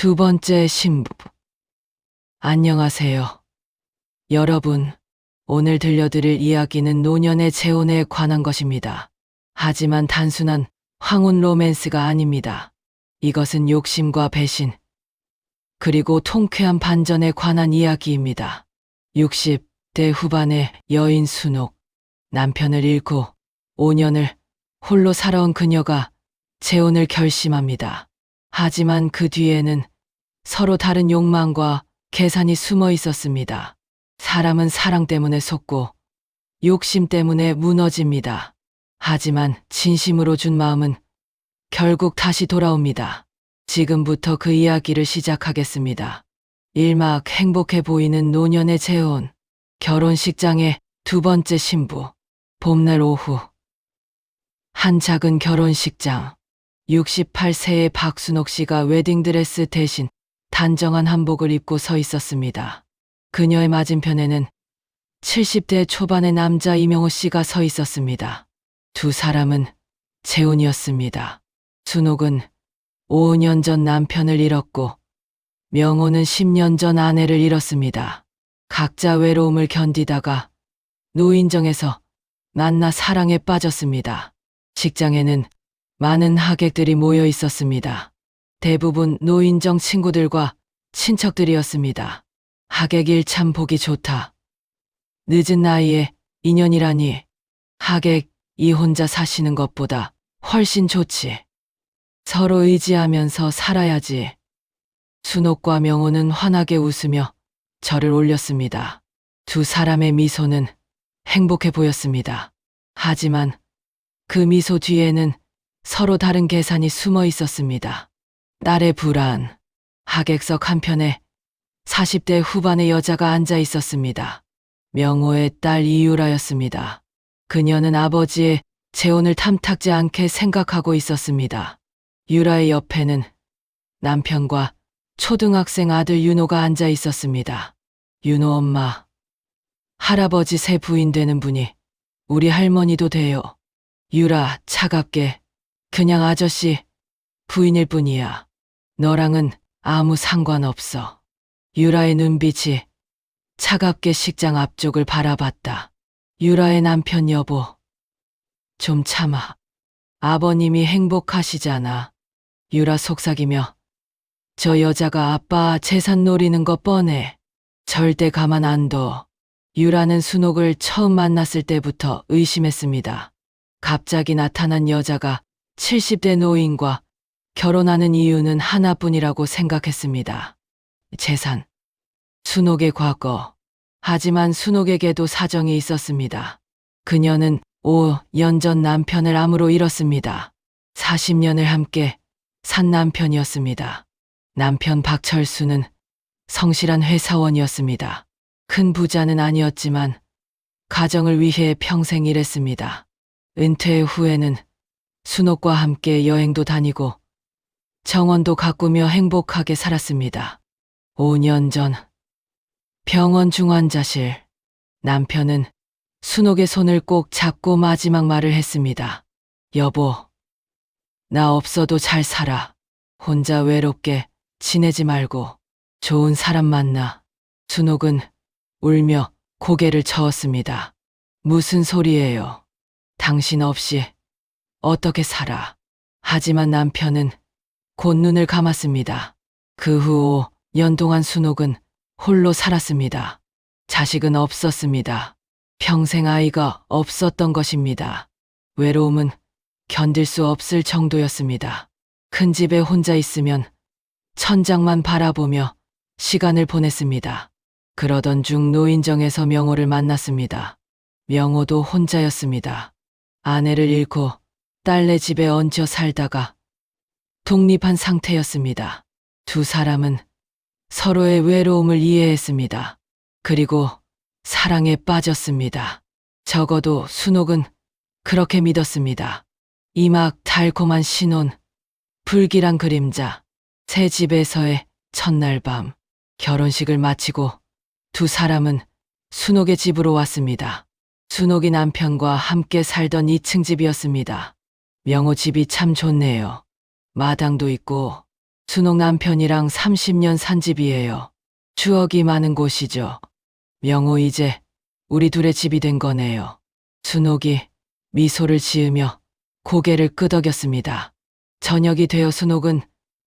두 번째 신부. 안녕하세요. 여러분, 오늘 들려드릴 이야기는 노년의 재혼에 관한 것입니다. 하지만 단순한 황혼 로맨스가 아닙니다. 이것은 욕심과 배신, 그리고 통쾌한 반전에 관한 이야기입니다. 60대 후반의 여인 순옥, 남편을 잃고 5년을 홀로 살아온 그녀가 재혼을 결심합니다. 하지만 그 뒤에는 서로 다른 욕망과 계산이 숨어 있었습니다. 사람은 사랑 때문에 속고 욕심 때문에 무너집니다. 하지만 진심으로 준 마음은 결국 다시 돌아옵니다. 지금부터 그 이야기를 시작하겠습니다. 1막 행복해 보이는 노년의 재혼. 결혼식장의 두 번째 신부. 봄날 오후. 한 작은 결혼식장. 68세의 박순옥 씨가 웨딩드레스 대신 단정한 한복을 입고 서 있었습니다. 그녀의 맞은편에는 70대 초반의 남자 이명호 씨가 서 있었습니다. 두 사람은 재혼이었습니다. 순옥은 5년 전 남편을 잃었고 명호는 10년 전 아내를 잃었습니다. 각자 외로움을 견디다가 노인정에서 만나 사랑에 빠졌습니다. 식장에는 많은 하객들이 모여 있었습니다. 대부분 노인정 친구들과 친척들이었습니다. 하객 일 참 보기 좋다. 늦은 나이에 인연이라니. 하객 이 혼자 사시는 것보다 훨씬 좋지. 서로 의지하면서 살아야지. 순옥과 명호는 환하게 웃으며 절을 올렸습니다. 두 사람의 미소는 행복해 보였습니다. 하지만 그 미소 뒤에는 서로 다른 계산이 숨어 있었습니다. 딸의 불안. 하객석 한편에 40대 후반의 여자가 앉아 있었습니다. 명호의 딸 이유라였습니다. 그녀는 아버지의 재혼을 탐탁지 않게 생각하고 있었습니다. 유라의 옆에는 남편과 초등학생 아들 윤호가 앉아 있었습니다. 윤호 엄마. 할아버지 새 부인 되는 분이 우리 할머니도 돼요. 유라 차갑게. 그냥 아저씨 부인일 뿐이야. 너랑은 아무 상관없어. 유라의 눈빛이 차갑게 식장 앞쪽을 바라봤다. 유라의 남편 여보. 좀 참아. 아버님이 행복하시잖아. 유라 속삭이며 저 여자가 아빠 재산 노리는 거 뻔해. 절대 가만 안 둬. 유라는 순옥을 처음 만났을 때부터 의심했습니다. 갑자기 나타난 여자가 70대 노인과 결혼하는 이유는 하나뿐이라고 생각했습니다. 재산. 순옥의 과거. 하지만 순옥에게도 사정이 있었습니다. 그녀는 5년 전 남편을 암으로 잃었습니다. 40년을 함께 산 남편이었습니다. 남편 박철수는 성실한 회사원이었습니다. 큰 부자는 아니었지만 가정을 위해 평생 일했습니다. 은퇴 후에는 순옥과 함께 여행도 다니고 정원도 가꾸며 행복하게 살았습니다. 5년 전 병원 중환자실. 남편은 순옥의 손을 꼭 잡고 마지막 말을 했습니다. 여보, 나 없어도 잘 살아. 혼자 외롭게 지내지 말고 좋은 사람 만나. 순옥은 울며 고개를 저었습니다. 무슨 소리예요? 당신 없이 어떻게 살아? 하지만 남편은 곧 눈을 감았습니다. 그 후 5년 동안 순옥은 홀로 살았습니다. 자식은 없었습니다. 평생 아이가 없었던 것입니다. 외로움은 견딜 수 없을 정도였습니다. 큰 집에 혼자 있으면 천장만 바라보며 시간을 보냈습니다. 그러던 중 노인정에서 명호를 만났습니다. 명호도 혼자였습니다. 아내를 잃고 딸네 집에 얹혀 살다가 독립한 상태였습니다. 두 사람은 서로의 외로움을 이해했습니다. 그리고 사랑에 빠졌습니다. 적어도 순옥은 그렇게 믿었습니다. 이막 달콤한 신혼, 불길한 그림자, 새 집에서의 첫날 밤. 결혼식을 마치고 두 사람은 순옥의 집으로 왔습니다. 순옥이 남편과 함께 살던 2층 집이었습니다. 명호 집이 참 좋네요. 마당도 있고 순옥 남편이랑 30년 산 집이에요. 추억이 많은 곳이죠. 명호 이제 우리 둘의 집이 된 거네요. 순옥이 미소를 지으며 고개를 끄덕였습니다. 저녁이 되어 순옥은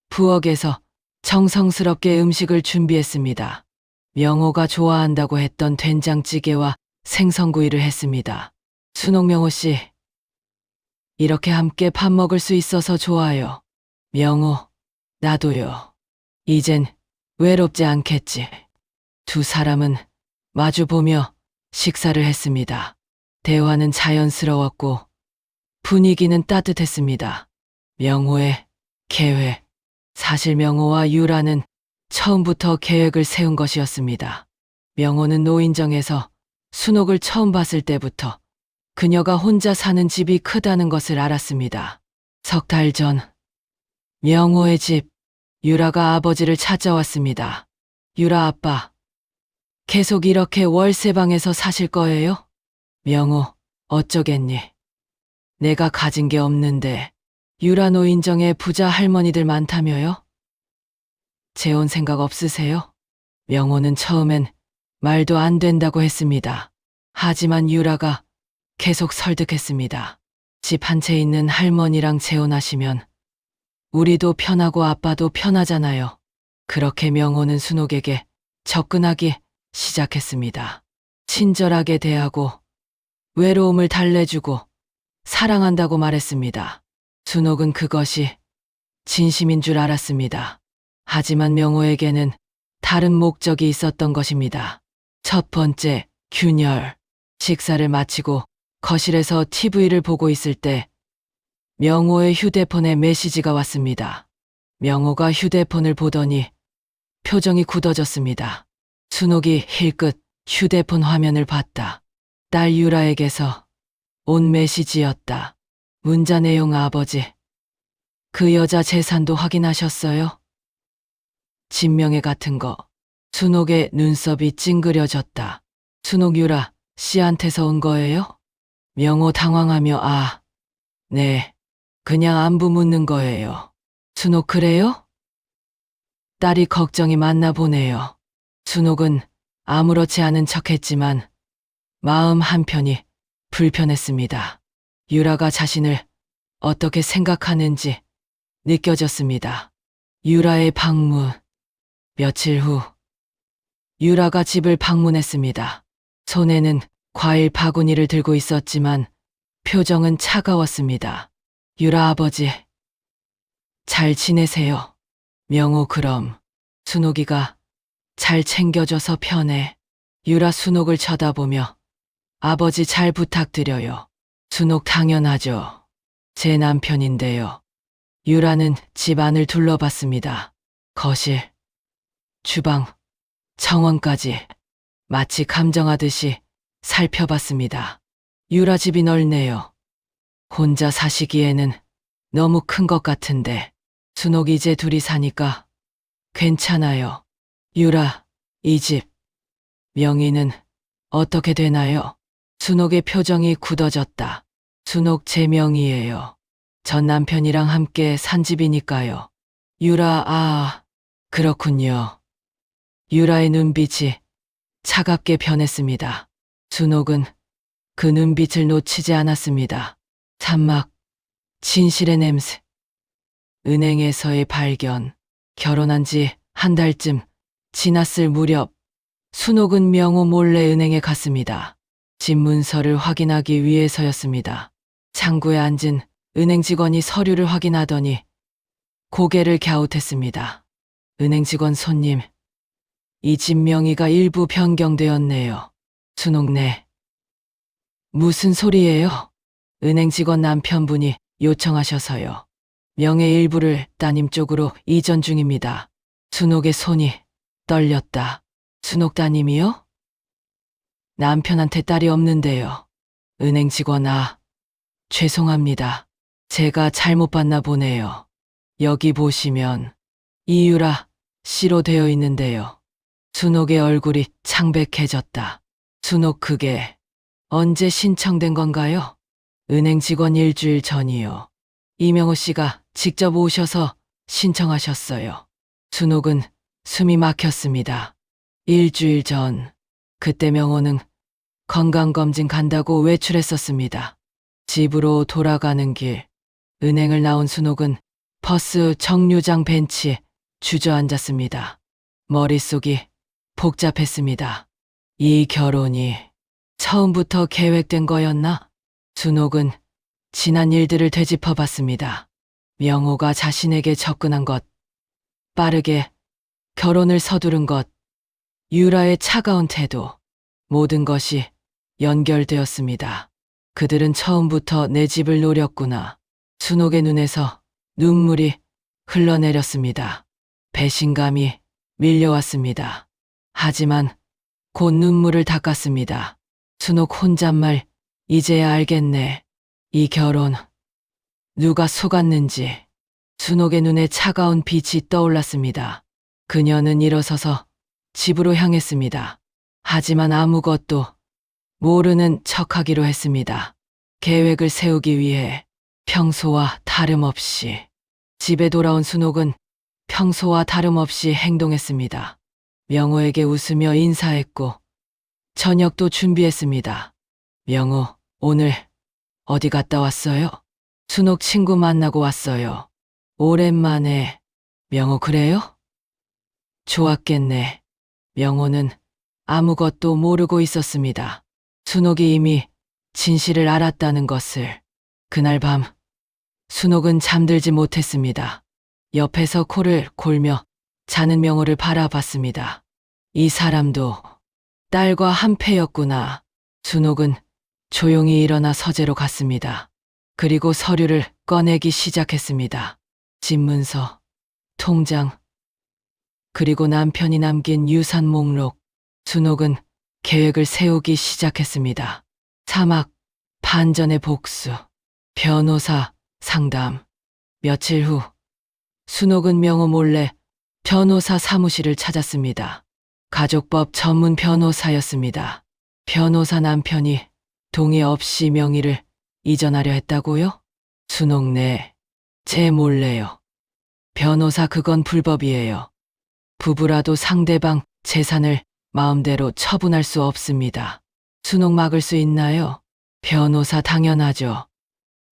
부엌에서 정성스럽게 음식을 준비했습니다. 명호가 좋아한다고 했던 된장찌개와 생선구이를 했습니다. 순옥 명호 씨, 이렇게 함께 밥 먹을 수 있어서 좋아요. 명호, 나도요. 이젠 외롭지 않겠지. 두 사람은 마주보며 식사를 했습니다. 대화는 자연스러웠고 분위기는 따뜻했습니다. 명호의 계획. 사실 명호와 유라는 처음부터 계획을 세운 것이었습니다. 명호는 노인정에서 순옥을 처음 봤을 때부터 그녀가 혼자 사는 집이 크다는 것을 알았습니다. 석 달 전, 명호의 집, 유라가 아버지를 찾아왔습니다. 유라 아빠, 계속 이렇게 월세방에서 사실 거예요? 명호, 어쩌겠니? 내가 가진 게 없는데 유라 노인정에 부자 할머니들 많다며요? 재혼 생각 없으세요? 명호는 처음엔 말도 안 된다고 했습니다. 하지만 유라가 계속 설득했습니다. 집 한 채 있는 할머니랑 재혼하시면 우리도 편하고 아빠도 편하잖아요. 그렇게 명호는 순옥에게 접근하기 시작했습니다. 친절하게 대하고 외로움을 달래주고 사랑한다고 말했습니다. 순옥은 그것이 진심인 줄 알았습니다. 하지만 명호에게는 다른 목적이 있었던 것입니다. 첫 번째, 균열. 식사를 마치고 거실에서 TV를 보고 있을 때 명호의 휴대폰에 메시지가 왔습니다. 명호가 휴대폰을 보더니 표정이 굳어졌습니다. 순옥이 힐끗 휴대폰 화면을 봤다. 딸 유라에게서 온 메시지였다. 문자 내용 아버지. 그 여자 재산도 확인하셨어요? 진명회 같은 거. 순옥의 눈썹이 찡그려졌다. 순옥 유라 씨한테서 온 거예요? 명호 당황하며 네. 그냥 안부 묻는 거예요. 순옥 그래요? 딸이 걱정이 많나 보네요. 순옥은 아무렇지 않은 척했지만 마음 한편이 불편했습니다. 유라가 자신을 어떻게 생각하는지 느껴졌습니다. 유라의 방문. 며칠 후 유라가 집을 방문했습니다. 손에는 과일 바구니를 들고 있었지만 표정은 차가웠습니다. 유라 아버지, 잘 지내세요? 명호 그럼 순옥이가 잘 챙겨줘서 편해. 유라 순옥을 쳐다보며 아버지 잘 부탁드려요. 순옥 당연하죠. 제 남편인데요. 유라는 집 안을 둘러봤습니다. 거실, 주방, 정원까지 마치 감정하듯이 살펴봤습니다. 유라 집이 넓네요. 혼자 사시기에는 너무 큰 것 같은데 순옥 이제 둘이 사니까 괜찮아요. 유라, 이 집 명의는 어떻게 되나요? 순옥의 표정이 굳어졌다. 순옥 제 명의예요. 전 남편이랑 함께 산 집이니까요. 유라, 그렇군요. 유라의 눈빛이 차갑게 변했습니다. 순옥은 그 눈빛을 놓치지 않았습니다. 산막, 진실의 냄새, 은행에서의 발견, 결혼한 지 한 달쯤 지났을 무렵 순옥은 명호 몰래 은행에 갔습니다. 집 문서를 확인하기 위해서였습니다. 창구에 앉은 은행 직원이 서류를 확인하더니 고개를 갸웃했습니다. 은행 직원 손님, 이 집 명의가 일부 변경되었네요. 순옥 네. 무슨 소리예요? 은행 직원 남편분이 요청하셔서요. 명의 일부를 따님 쪽으로 이전 중입니다. 순옥의 손이 떨렸다. 순옥 따님이요? 남편한테 딸이 없는데요. 은행 직원 죄송합니다. 제가 잘못 봤나 보네요. 여기 보시면 이유라 씨로 되어 있는데요. 순옥의 얼굴이 창백해졌다. 순옥 그게 언제 신청된 건가요? 은행 직원 일주일 전이요. 이명호 씨가 직접 오셔서 신청하셨어요. 순옥은 숨이 막혔습니다. 일주일 전, 그때 명호는 건강검진 간다고 외출했었습니다. 집으로 돌아가는 길, 은행을 나온 순옥은 버스 정류장 벤치에 주저앉았습니다. 머릿속이 복잡했습니다. 이 결혼이 처음부터 계획된 거였나? 순옥은 지난 일들을 되짚어봤습니다. 명호가 자신에게 접근한 것, 빠르게 결혼을 서두른 것, 유라의 차가운 태도, 모든 것이 연결되었습니다. 그들은 처음부터 내 집을 노렸구나. 순옥의 눈에서 눈물이 흘러내렸습니다. 배신감이 밀려왔습니다. 하지만 곧 눈물을 닦았습니다. 순옥 혼잣말, 이제야 알겠네. 이 결혼, 누가 속았는지. 순옥의 눈에 차가운 빛이 떠올랐습니다. 그녀는 일어서서 집으로 향했습니다. 하지만 아무것도 모르는 척하기로 했습니다. 계획을 세우기 위해 평소와 다름없이. 집에 돌아온 순옥은 평소와 다름없이 행동했습니다. 명호에게 웃으며 인사했고 저녁도 준비했습니다. 명호, 오늘 어디 갔다 왔어요? 순옥 친구 만나고 왔어요. 오랜만에. 명호, 그래요? 좋았겠네. 명호는 아무것도 모르고 있었습니다. 순옥이 이미 진실을 알았다는 것을. 그날 밤 순옥은 잠들지 못했습니다. 옆에서 코를 골며 자는 명호를 바라봤습니다. 이 사람도 딸과 한패였구나. 순옥은 조용히 일어나 서재로 갔습니다. 그리고 서류를 꺼내기 시작했습니다. 집문서, 통장, 그리고 남편이 남긴 유산 목록. 순옥은 계획을 세우기 시작했습니다. 사막, 반전의 복수, 변호사, 상담. 며칠 후 순옥은 명호 몰래 변호사 사무실을 찾았습니다. 가족법 전문 변호사였습니다. 변호사 남편이 동의 없이 명의를 이전하려 했다고요? 순옥, 네. 제 몰래요. 변호사, 그건 불법이에요. 부부라도 상대방 재산을 마음대로 처분할 수 없습니다. 순옥, 막을 수 있나요? 변호사, 당연하죠.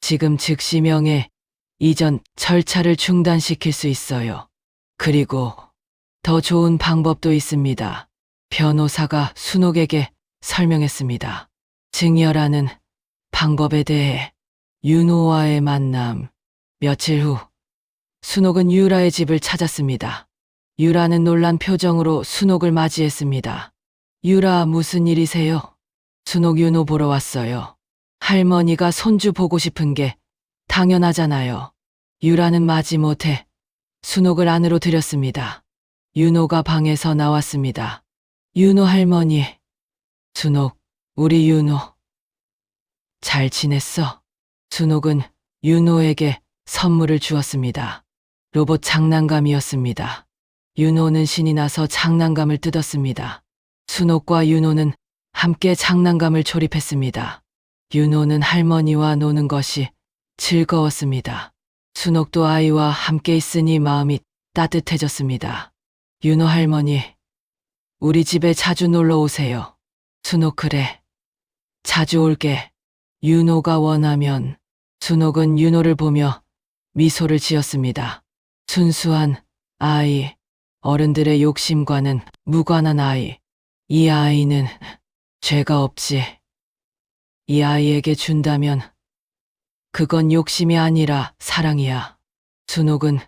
지금 즉시 명예 이전 절차를 중단시킬 수 있어요. 그리고 더 좋은 방법도 있습니다. 변호사가 순옥에게 설명했습니다. 증여라는 방법에 대해. 윤호와의 만남. 며칠 후 순옥은 유라의 집을 찾았습니다. 유라는 놀란 표정으로 순옥을 맞이했습니다. 유라, 무슨 일이세요? 순옥, 윤호 보러 왔어요. 할머니가 손주 보고 싶은 게 당연하잖아요. 유라는 마지못해 순옥을 안으로 들였습니다. 윤호가 방에서 나왔습니다. 윤호 할머니. 순옥, 우리 윤호. 잘 지냈어? 순옥은 윤호에게 선물을 주었습니다. 로봇 장난감이었습니다. 윤호는 신이 나서 장난감을 뜯었습니다. 순옥과 윤호는 함께 장난감을 조립했습니다. 윤호는 할머니와 노는 것이 즐거웠습니다. 순옥도 아이와 함께 있으니 마음이 따뜻해졌습니다. 윤호 할머니, 우리 집에 자주 놀러 오세요. 순옥, 그래. 자주 올게. 윤호가 원하면. 순옥은 윤호를 보며 미소를 지었습니다. 순수한 아이, 어른들의 욕심과는 무관한 아이. 이 아이는 죄가 없지. 이 아이에게 준다면 그건 욕심이 아니라 사랑이야. 순옥은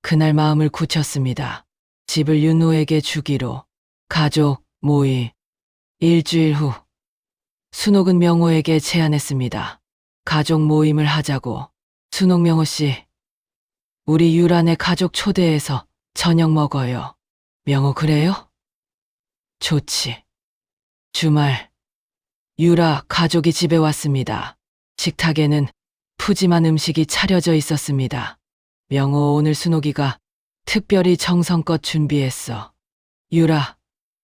그날 마음을 굳혔습니다. 집을 윤호에게 주기로. 가족 모임. 일주일 후 순옥은 명호에게 제안했습니다. 가족 모임을 하자고. 순옥, 명호 씨, 우리 유란의 가족 초대해서 저녁 먹어요. 명호, 그래요? 좋지. 주말 유라 가족이 집에 왔습니다. 식탁에는 푸짐한 음식이 차려져 있었습니다. 명호, 오늘 순옥이가 특별히 정성껏 준비했어. 유라,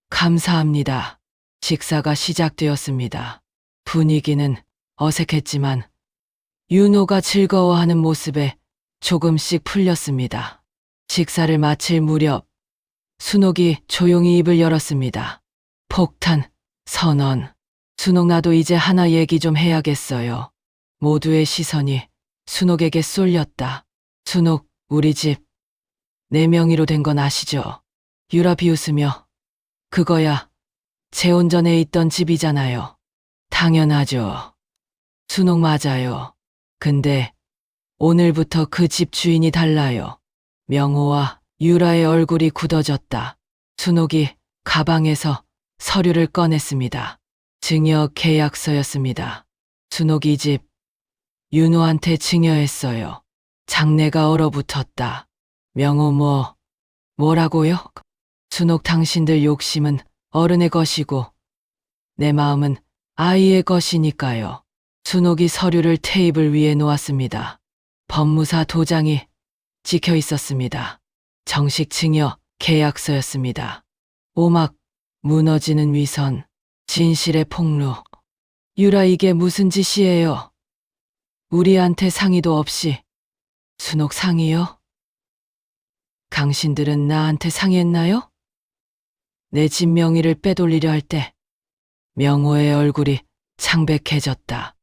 감사합니다. 식사가 시작되었습니다. 분위기는 어색했지만 윤호가 즐거워하는 모습에 조금씩 풀렸습니다. 식사를 마칠 무렵 순옥이 조용히 입을 열었습니다. 폭탄, 선언. 순옥 나도 이제 하나 얘기 좀 해야겠어요. 모두의 시선이 순옥에게 쏠렸다. 순옥, 우리 집 내 명의로 된 건 아시죠? 유라 비웃으며 그거야 재혼 전에 있던 집이잖아요. 당연하죠. 순옥 맞아요. 근데 오늘부터 그 집 주인이 달라요. 명호와 유라의 얼굴이 굳어졌다. 순옥이 가방에서 서류를 꺼냈습니다. 증여 계약서였습니다. 순옥이 이 집 윤호한테 증여했어요. 장내가 얼어붙었다. 명호 뭐라고요? 순옥 당신들 욕심은 어른의 것이고 내 마음은 아이의 것이니까요. 순옥이 서류를 테이블 위에 놓았습니다. 법무사 도장이 찍혀 있었습니다. 정식 증여 계약서였습니다. 오막 무너지는 위선, 진실의 폭로. 유라 이게 무슨 짓이에요? 우리한테 상의도 없이. 순옥 상의요? 당신들은 나한테 상의했나요? 내 집 명의를 빼돌리려 할 때 명호의 얼굴이 창백해졌다.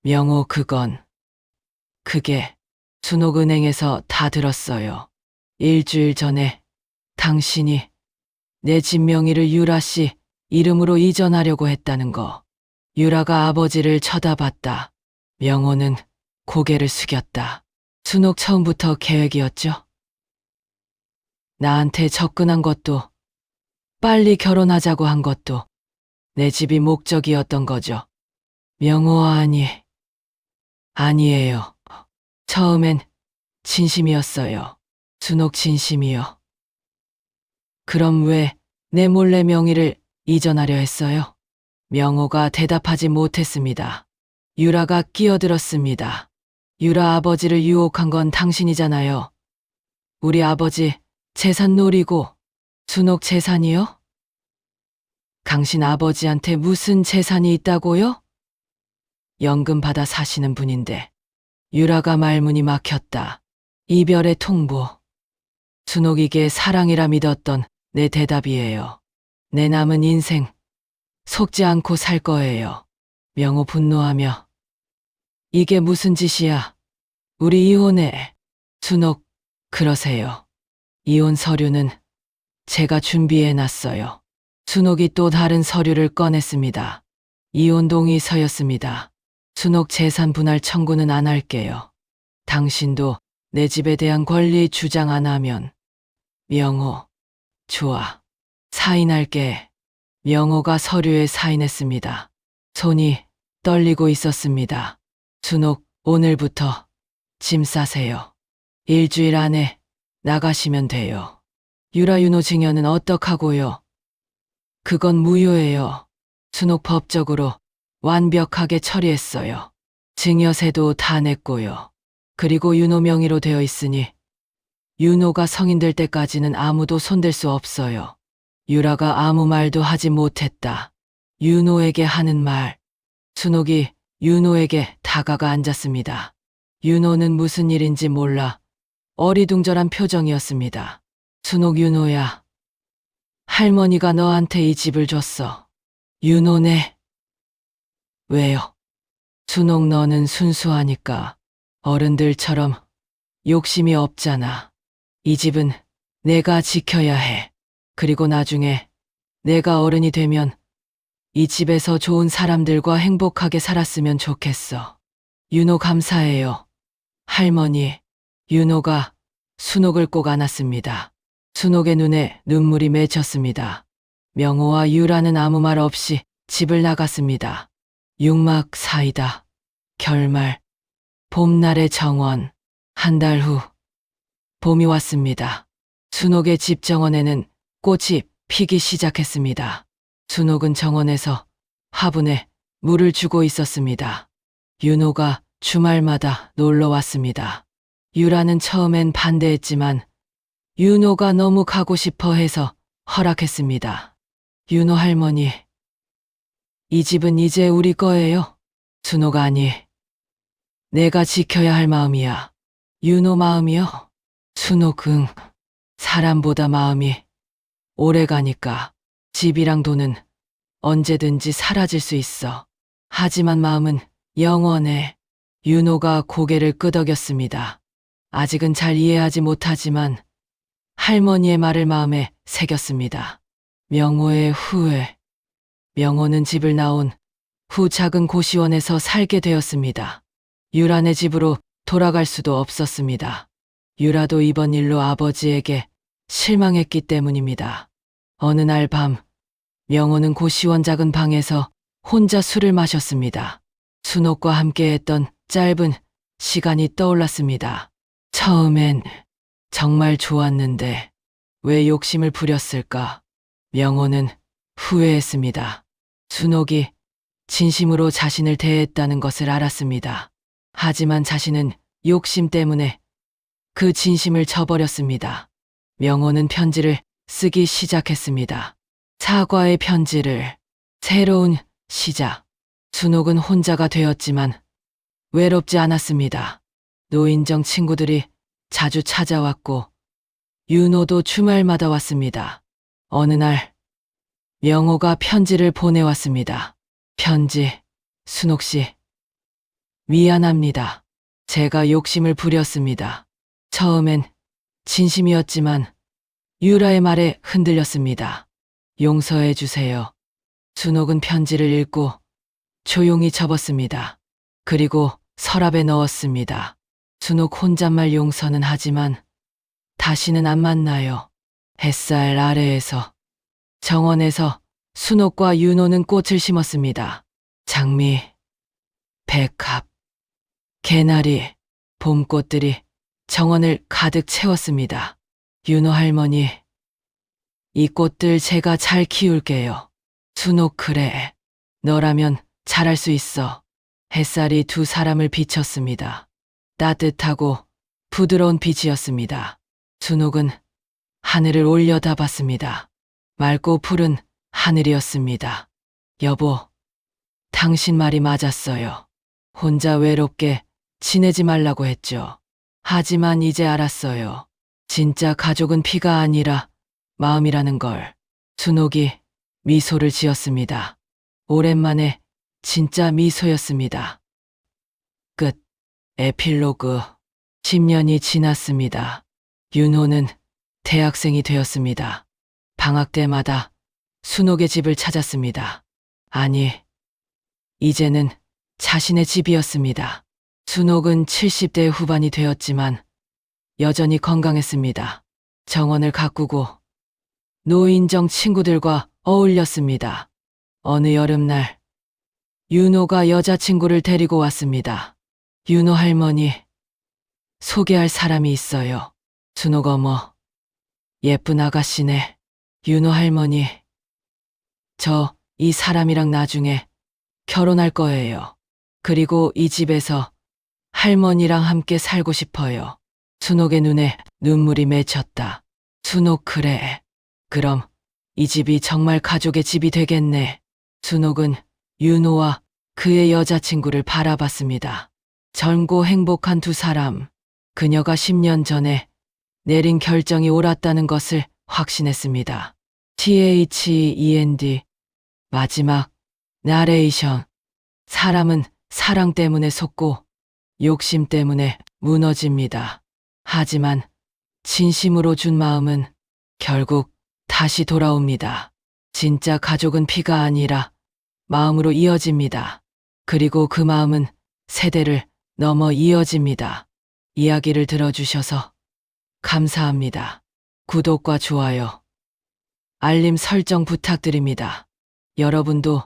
명호 그게 순옥은행에서 다 들었어요. 일주일 전에 당신이 내 집 명의를 유라 씨 이름으로 이전하려고 했다는 거. 유라가 아버지를 쳐다봤다. 명호는 고개를 숙였다. 순옥 처음부터 계획이었죠? 나한테 접근한 것도 빨리 결혼하자고 한 것도 내 집이 목적이었던 거죠. 명호 아니에요. 처음엔 진심이었어요. 순옥 진심이요. 그럼 왜 내 몰래 명의를 이전하려 했어요? 명호가 대답하지 못했습니다. 유라가 끼어들었습니다. 유라 아버지를 유혹한 건 당신이잖아요. 우리 아버지 재산 노리고. 순옥 재산이요? 당신 아버지한테 무슨 재산이 있다고요? 연금 받아 사시는 분인데. 유라가 말문이 막혔다. 이별의 통보. 순옥이게 사랑이라 믿었던 내 대답이에요. 내 남은 인생 속지 않고 살 거예요. 명호 분노하며 이게 무슨 짓이야? 우리 이혼해. 순옥 그러세요. 이혼 서류는 제가 준비해놨어요. 순옥이 또 다른 서류를 꺼냈습니다. 이혼 동의서였습니다. 순옥 재산 분할 청구는 안 할게요. 당신도 내 집에 대한 권리 주장 안 하면. 명호, 좋아. 사인할게. 명호가 서류에 사인했습니다. 손이 떨리고 있었습니다. 순옥, 오늘부터 짐 싸세요. 일주일 안에 나가시면 돼요. 유라 윤호 증여는 어떡하고요? 그건 무효예요. 순옥 법적으로 완벽하게 처리했어요. 증여세도 다 냈고요. 그리고 윤호 명의로 되어 있으니 윤호가 성인 될 때까지는 아무도 손댈 수 없어요. 유라가 아무 말도 하지 못했다. 윤호에게 하는 말. 순옥이 윤호에게 다가가 앉았습니다. 윤호는 무슨 일인지 몰라 어리둥절한 표정이었습니다. 순옥 윤호야. 할머니가 너한테 이 집을 줬어. 윤호네. 왜요? 순옥 너는 순수하니까 어른들처럼 욕심이 없잖아. 이 집은 내가 지켜야 해. 그리고 나중에 내가 어른이 되면 이 집에서 좋은 사람들과 행복하게 살았으면 좋겠어. 윤호 감사해요. 할머니. 윤호가 순옥을 꼭 안았습니다. 순옥의 눈에 눈물이 맺혔습니다. 명호와 유라는 아무 말 없이 집을 나갔습니다. 육막 사이다. 결말. 봄날의 정원. 한 달 후. 봄이 왔습니다. 순옥의 집 정원에는 꽃이 피기 시작했습니다. 순옥은 정원에서 화분에 물을 주고 있었습니다. 윤호가 주말마다 놀러 왔습니다. 유라는 처음엔 반대했지만 윤호가 너무 가고 싶어 해서 허락했습니다. 윤호 할머니, 이 집은 이제 우리 거예요. 순옥 아니, 내가 지켜야 할 마음이야. 윤호 마음이요? 순옥 응. 사람보다 마음이 오래 가니까 집이랑 돈은 언제든지 사라질 수 있어. 하지만 마음은 영원해. 윤호가 고개를 끄덕였습니다. 아직은 잘 이해하지 못하지만 할머니의 말을 마음에 새겼습니다. 명호의 후회. 명호는 집을 나온 후 작은 고시원에서 살게 되었습니다. 유라네 집으로 돌아갈 수도 없었습니다. 유라도 이번 일로 아버지에게 실망했기 때문입니다. 어느 날 밤, 명호는 고시원 작은 방에서 혼자 술을 마셨습니다. 순옥과 함께했던 짧은 시간이 떠올랐습니다. 처음엔 정말 좋았는데 왜 욕심을 부렸을까? 명호는 후회했습니다. 순옥이 진심으로 자신을 대했다는 것을 알았습니다. 하지만 자신은 욕심 때문에 그 진심을 저버렸습니다. 명호는 편지를 쓰기 시작했습니다. 사과의 편지를. 새로운 시작. 순옥은 혼자가 되었지만 외롭지 않았습니다. 노인정 친구들이 자주 찾아왔고 윤호도 주말마다 왔습니다. 어느 날 명호가 편지를 보내왔습니다. 편지. 순옥 씨, 미안합니다. 제가 욕심을 부렸습니다. 처음엔 진심이었지만 유라의 말에 흔들렸습니다. 용서해 주세요. 순옥은 편지를 읽고 조용히 접었습니다. 그리고 서랍에 넣었습니다. 순옥 혼잣말 용서는 하지만 다시는 안 만나요. 햇살 아래에서 정원에서 순옥과 윤호는 꽃을 심었습니다. 장미, 백합, 개나리, 봄꽃들이 정원을 가득 채웠습니다. 윤호 할머니, 이 꽃들 제가 잘 키울게요. 순옥 그래. 너라면 잘할 수 있어. 햇살이 두 사람을 비쳤습니다. 따뜻하고 부드러운 빛이었습니다. 순옥은 하늘을 올려다봤습니다. 맑고 푸른 하늘이었습니다. 여보, 당신 말이 맞았어요. 혼자 외롭게 지내지 말라고 했죠. 하지만 이제 알았어요. 진짜 가족은 피가 아니라 마음이라는 걸. 순옥이 미소를 지었습니다. 오랜만에 진짜 미소였습니다. 끝. 에필로그. 10년이 지났습니다. 윤호는 대학생이 되었습니다. 방학 때마다 순옥의 집을 찾았습니다. 아니, 이제는 자신의 집이었습니다. 순옥은 70대 후반이 되었지만 여전히 건강했습니다. 정원을 가꾸고 노인정 친구들과 어울렸습니다. 어느 여름날 윤호가 여자친구를 데리고 왔습니다. 윤호 할머니, 소개할 사람이 있어요. 순옥 어머, 예쁜 아가씨네. 윤호 할머니, 저 이 사람이랑 나중에 결혼할 거예요. 그리고 이 집에서 할머니랑 함께 살고 싶어요. 순옥의 눈에 눈물이 맺혔다. 순옥 그래. 그럼 이 집이 정말 가족의 집이 되겠네. 순옥은 윤호와 그의 여자친구를 바라봤습니다. 젊고 행복한 두 사람. 그녀가 10년 전에 내린 결정이 옳았다는 것을 확신했습니다. THEND. 마지막 나레이션. 사람은 사랑 때문에 속고 욕심 때문에 무너집니다. 하지만 진심으로 준 마음은 결국 다시 돌아옵니다. 진짜 가족은 피가 아니라 마음으로 이어집니다. 그리고 그 마음은 세대를 넘어 이어집니다. 이야기를 들어주셔서 감사합니다. 구독과 좋아요, 알림 설정 부탁드립니다. 여러분도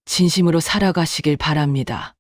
진심으로 살아가시길 바랍니다.